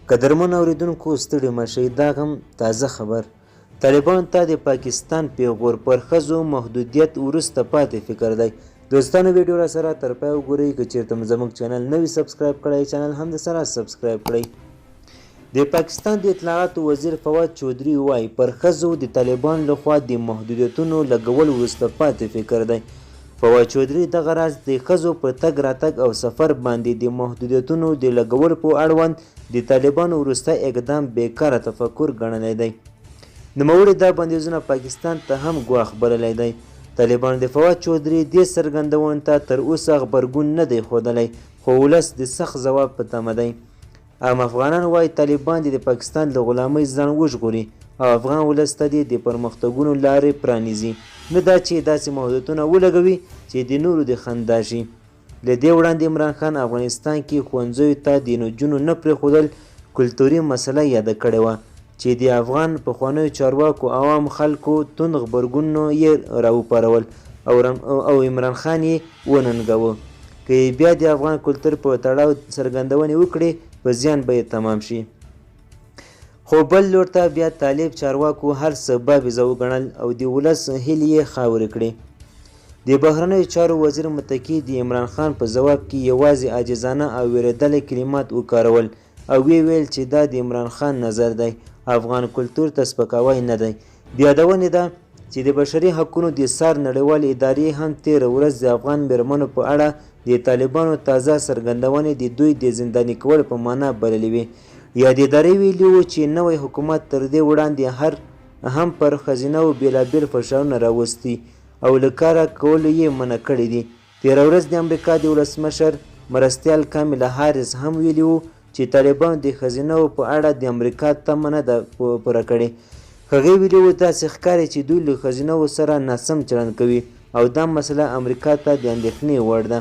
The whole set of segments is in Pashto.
قدرمن اوریدونکو ستړي مشئ دا هم تازه خبر طالبان ته د پاکستان پیغور پر ښځو محدودیت وروسته پاتې فکر دی. دوستانو ویډیو را سره تر پای وګورئ. که چیرته مو زموږ چینل نوي سبسکرایب کړی چینل هم د سره سبسکرایب کړئ. د پاکستان د اطلاعاتو وزیر فواد چودھری وایي پر ښځو د طالبان لخوا د محدودیتونو لګول وروسته پاتې فکر دی. فواد چودھری دغه راز د ښځو په تګ راتګ او سفر باندې د محدودیتونو د لګولو په اړوند د طالبانو وروستی اقدام بیکاره تفکر ګڼلی دی. نوموړي دا بندیزونه پاکستان ته هم ګواښ بللی دی. طالبان د فواد چودھری دې څرګندونې ته تر اوسه غبرګون نه دی ښودلی، خو ولس د سخت ځواب په تمه دی. عام افغانان وایي طالبان د پاکستان له غلامۍ ځان وژغوري او افغان ولس ته د پرمختګونو لارې پرانیزي، نه دا چې داسې محدودیتونه ولګوي چې د نورو د خندا شي. له دې وړاندې عمران خان افغانستان کې ښوونځیو ته د نجونو نه پرېښودل کلتوري مسله یاده کړې وه چې د افغان پخوانیو چارواکو عوام خلکو توند غبرګونونه یې راوپارول او عمران خان یې وننګاوه. که بیا د افغان کلتور په تړاو څرګندونې وکړي په زیان به یې تمام شي. خو بل لور ته بیا طالب چارواکو هر څه بابیزه وګڼل او د ولس هیلې یې خاورې کړې. د بهرنیو چارو وزیر متکي د عمران خان په ځواب کې یوازې عاجزانه او ویرېدلي کلمات وکارول او ویل چې دا د عمران خان نظر دی، افغان کلتور ته سپکاوی نه دی. د یادونې ده چې د بشري حقونو د څار نړیوالې ادارې هم تېره ورځ د افغان میرمنو په اړه د طالبانو تازه څرګندونې د دوی د زنداني کولو په معنا بللې وې. یادې ادارې ویلي وو چې نوی حکومت تر دې وړاندې هم پر ښځینهو بېلابېل فشارونه راوستي او له کاره کولو یې منع کړي دي. تېره ورځ د امریکا د ولسمشر مرستیال کاملا هاریس هم ویلي وو چې طالبانو د ښځینهو په اړه د امریکا تمه نه ده پوره کړې. هغې ویلي وو داسې ښکاري چې دوی له ښځینهو سره ناسم چلند کوي او دا مسله امریکا ته د اندېښنې وړ ده.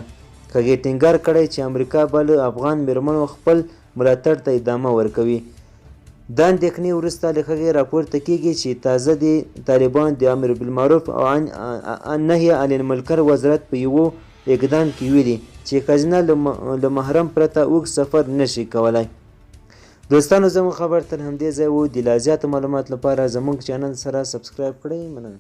هغې ټینګار کړی چې امریکا به له افغان میرمنو خپل ملاتړ ته ادامه ورکوي. دا اندېښنې وروسته له هغې راپورته کیږي چې تازه د طالبانو د امر بالمعروف او نهي عن المنکر وزارت په یوه اقدام کې ویلي چې ښځینه له محرم پرته اوږد سفر نشي کولی. دوستانو زموږ خبر تر همدې ځای و. د لا زیاتو معلوماتو لپاره زموږ چینل سره سبسکرایب کړئ. مننه.